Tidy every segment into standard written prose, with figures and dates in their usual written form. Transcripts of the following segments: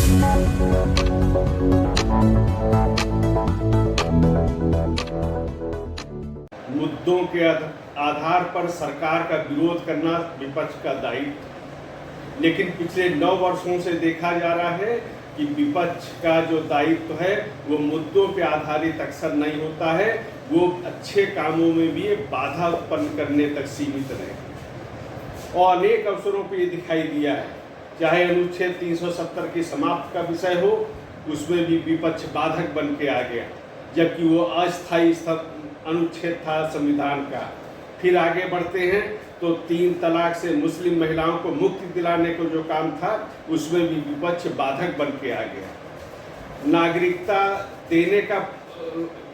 मुद्दों के आधार पर सरकार का विरोध करना विपक्ष का दायित्व, लेकिन पिछले 9 वर्षों से देखा जा रहा है कि विपक्ष का जो दायित्व है वो मुद्दों पे आधारित अक्सर नहीं होता है, वो अच्छे कामों में भी बाधा उत्पन्न करने तक सीमित रहे। और अनेक अवसरों पे ये दिखाई दिया है, चाहे अनुच्छेद 370 की समाप्त का विषय हो, उसमें भी विपक्ष बाधक बन के आ गया, जबकि वो अस्थायी अनुच्छेद था संविधान का। फिर आगे बढ़ते हैं तो 3 तलाक से मुस्लिम महिलाओं को मुक्ति दिलाने को जो काम था, उसमें भी विपक्ष बाधक बन के आ गया। नागरिकता देने का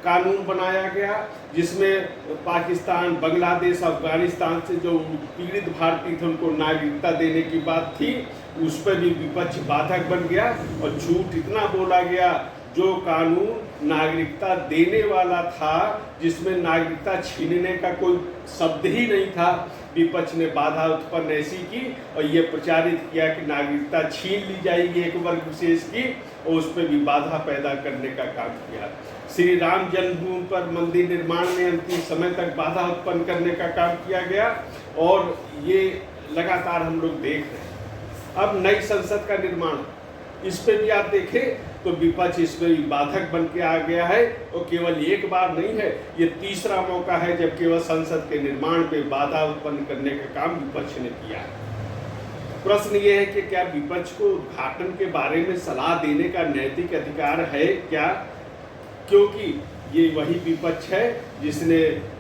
कानून बनाया गया, जिसमें पाकिस्तान, बांग्लादेश, अफगानिस्तान से जो पीड़ित भारतीय थे उनको नागरिकता देने की बात थी, उस पर भी विपक्ष बाधक बन गया। और झूठ इतना बोला गया, जो कानून नागरिकता देने वाला था, जिसमें नागरिकता छीनने का कोई शब्द ही नहीं था, विपक्ष ने बाधा उत्पन्न ऐसी की और ये प्रचारित किया कि नागरिकता छीन ली जाएगी एक वर्ग विशेष की, और उस पर भी बाधा पैदा करने का काम किया। श्री राम जन्मभूमि पर मंदिर निर्माण में अंतिम समय तक बाधा उत्पन्न करने का काम किया गया, और ये लगातार हम लोग देख रहे हैं। अब नई संसद का निर्माण, इस पे भी आप देखें तो विपक्ष इसमें भी बाधक बन के आ गया है, और केवल एक बार नहीं है, ये तीसरा मौका है जब केवल संसद के निर्माण पे बाधा उत्पन्न करने का काम विपक्ष ने किया है। प्रश्न ये है कि क्या विपक्ष को उद्घाटन के बारे में सलाह देने का नैतिक अधिकार है क्या? क्योंकि ये वही विपक्ष है जिसने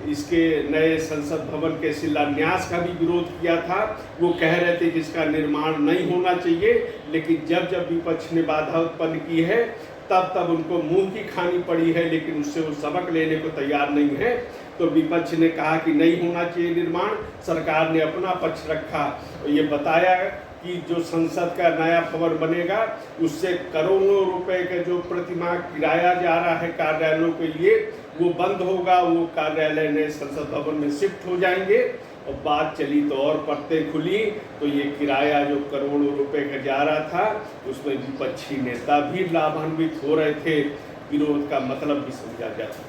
इसके नए संसद भवन के शिलान्यास का भी विरोध किया था। वो कह रहे थे कि इसका निर्माण नहीं होना चाहिए, लेकिन जब जब विपक्ष ने बाधा उत्पन्न की है तब तब उनको मुंह की खानी पड़ी है, लेकिन उससे वो सबक लेने को तैयार नहीं है। तो विपक्ष ने कहा कि नहीं होना चाहिए निर्माण, सरकार ने अपना पक्ष रखा और ये बताया कि जो संसद का नया भवन बनेगा उससे करोड़ों रुपए का जो प्रतिमाह किराया जा रहा है कार्यालयों के लिए, वो बंद होगा। वो कार्यालय नए संसद भवन में शिफ्ट हो जाएंगे। और बात चली तो और परतें खुली, तो ये किराया जो करोड़ों रुपए का जा रहा था, उसमें विपक्षी नेता भी लाभान्वित हो रहे थे। विरोध का मतलब भी समझा जाता।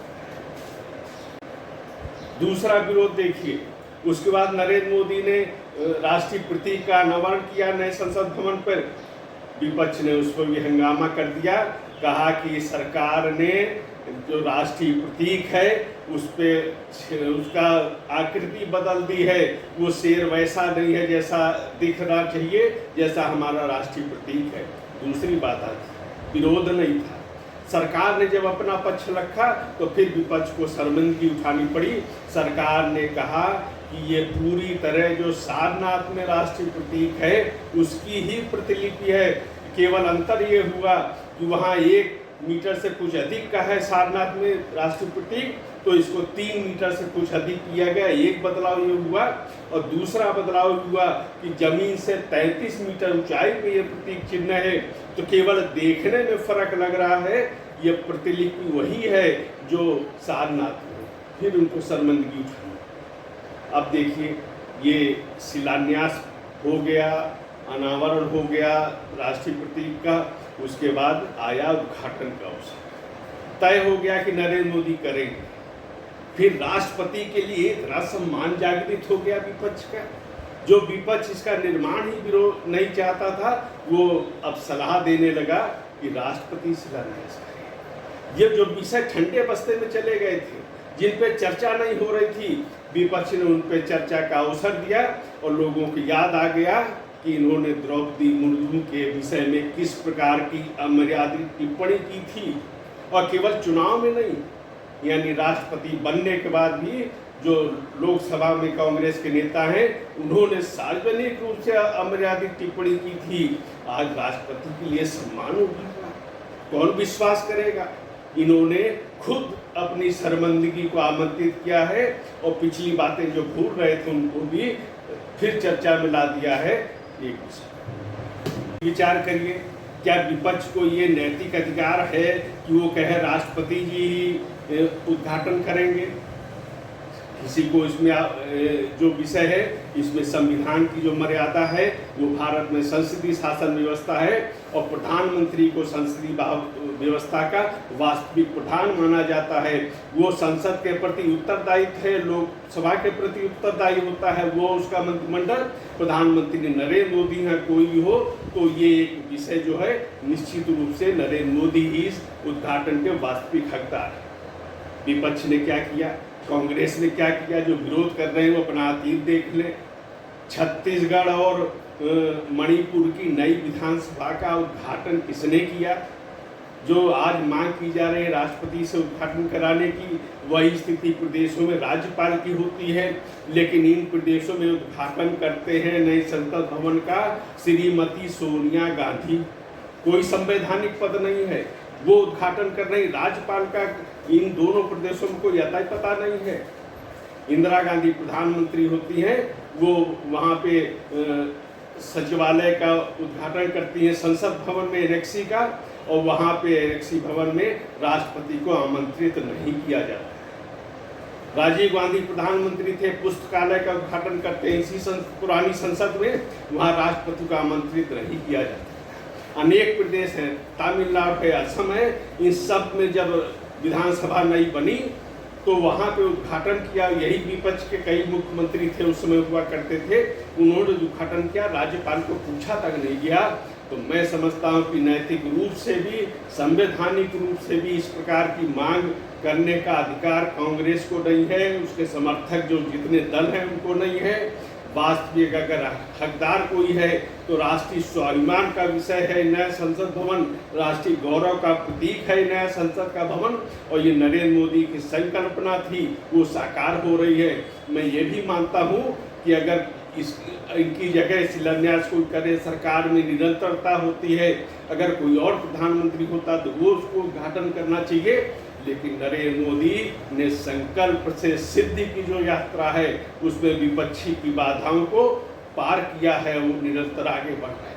दूसरा विरोध देखिए, उसके बाद नरेंद्र मोदी ने राष्ट्रीय प्रतीक का अनावरण किया नए संसद भवन पर। विपक्ष ने उस पर भी हंगामा कर दिया, कहा कि सरकार ने जो राष्ट्रीय प्रतीक है उस पे उसका आकृति बदल दी है, वो शेर वैसा नहीं है जैसा दिखना चाहिए जैसा हमारा राष्ट्रीय प्रतीक है। दूसरी बात आज विरोध नहीं था, सरकार ने जब अपना पक्ष रखा तो फिर विपक्ष को शर्मिंदगी उठानी पड़ी। सरकार ने कहा कि ये पूरी तरह जो सारनाथ में राष्ट्रीय प्रतीक है उसकी ही प्रतिलिपि है, केवल अंतर ये हुआ कि वहाँ 1 मीटर से कुछ अधिक का है सारनाथ में राष्ट्रीय प्रतीक, तो इसको 3 मीटर से कुछ अधिक किया गया। एक बदलाव ये हुआ, और दूसरा बदलाव हुआ कि जमीन से 33 मीटर ऊंचाई पे ये प्रतीक चिन्ह है, तो केवल देखने में फर्क लग रहा है, ये प्रतिलिपि वही है जो सारनाथ में। फिर उनको शर्मिंदगी उठाई। अब देखिए, ये शिलान्यास हो गया, अनावरण हो गया राष्ट्रीय प्रतीक का, उसके बाद आया उद्घाटन का अवसर। तय हो गया कि नरेंद्र मोदी करेंगे। फिर राष्ट्रपति के लिए इतना सम्मान जागृत हो गया विपक्ष का। जो विपक्ष इसका निर्माण ही विरोध नहीं चाहता था, वो अब सलाह देने लगा कि राष्ट्रपति शिलान्यास करें। ये जो विषय ठंडे बस्ते में चले गए थे, जिन पे चर्चा नहीं हो रही थी, विपक्ष ने उन पे चर्चा का अवसर दिया, और लोगों को याद आ गया कि इन्होंने द्रौपदी मुर्मू के विषय में किस प्रकार की अमर्यादित टिप्पणी की थी। और केवल चुनाव में नहीं, यानी राष्ट्रपति बनने के बाद भी जो लोकसभा में कांग्रेस के नेता हैं, उन्होंने सार्वजनिक रूप से अमर्यादित टिप्पणी की थी। आज राष्ट्रपति के लिए सम्मान होगा, कौन विश्वास करेगा? इन्होंने खुद अपनी शर्मिंदगी को आमंत्रित किया है, और पिछली बातें जो भूल रहे थे उनको भी फिर चर्चा में ला दिया है। एक विचार करिए, क्या विपक्ष को ये नैतिक अधिकार है कि वो कहे राष्ट्रपति जी ही उद्घाटन करेंगे? किसी को इसमें जो विषय है, इसमें संविधान की जो मर्यादा है, वो भारत में संसदीय शासन व्यवस्था है और प्रधानमंत्री को संसदीय व्यवस्था का वास्तविक प्रधान माना जाता है। वो संसद के प्रति उत्तरदायित्व है, लोकसभा के प्रति उत्तरदायी होता है, वो उसका मंत्रिमंडल। प्रधानमंत्री नरेंद्र मोदी है, कोई भी हो, तो ये एक विषय जो है निश्चित रूप से नरेंद्र मोदी ही इस उद्घाटन के वास्तविक हकदार है। विपक्ष ने क्या किया, कांग्रेस ने क्या किया, जो विरोध कर रहे हैं वो अपना अतीत देख ले। छत्तीसगढ़ और मणिपुर की नई विधानसभा का उद्घाटन किसने किया? जो आज मांग की जा रही है राष्ट्रपति से उद्घाटन कराने की, वही स्थिति प्रदेशों में राज्यपाल की होती है, लेकिन इन प्रदेशों में उद्घाटन करते हैं नए संसद भवन का श्रीमती सोनिया गांधी। कोई संवैधानिक पद नहीं है, वो उद्घाटन कर रही। राज्यपाल का इन दोनों प्रदेशों में कोई अता पता नहीं है। इंदिरा गांधी प्रधानमंत्री होती हैं, वो वहाँ पे सचिवालय का उद्घाटन करती हैं संसद भवन में एनेक्सी का, और वहाँ पे एनेक्सी भवन में राष्ट्रपति को आमंत्रित नहीं किया जाता। राजीव गांधी प्रधानमंत्री थे, पुस्तकालय का उद्घाटन करते हैं इसी पुरानी संसद में, वहाँ राष्ट्रपति को आमंत्रित नहीं किया जाता। अनेक प्रदेश हैं, तमिलनाडु है, असम है, इन सब में जब विधानसभा नई बनी तो वहाँ पे उद्घाटन किया। यही विपक्ष के कई मुख्यमंत्री थे उस समय हुआ करते थे, उन्होंने उद्घाटन किया, राज्यपाल को पूछा तक नहीं गया। तो मैं समझता हूँ कि नैतिक रूप से भी, संवैधानिक रूप से भी इस प्रकार की मांग करने का अधिकार कांग्रेस को नहीं है, उसके समर्थक जो जितने दल हैं उनको नहीं है। वास्तविक अगर हकदार कोई है तो राष्ट्रीय स्वाभिमान का विषय है नया संसद भवन, राष्ट्रीय गौरव का प्रतीक है नया संसद का भवन, और ये नरेंद्र मोदी की संकल्पना थी, वो साकार हो रही है। मैं ये भी मानता हूँ कि अगर इनकी जगह शिलान्यास कोई करे, सरकार में निरंतरता होती है, अगर कोई और प्रधानमंत्री होता तो वो उसको उद्घाटन करना चाहिए। लेकिन नरेंद्र मोदी ने संकल्प से सिद्धि की जो यात्रा है, उसमें विपक्षी की बाधाओं को पार किया है, वो निरंतर आगे बढ़ रहा है।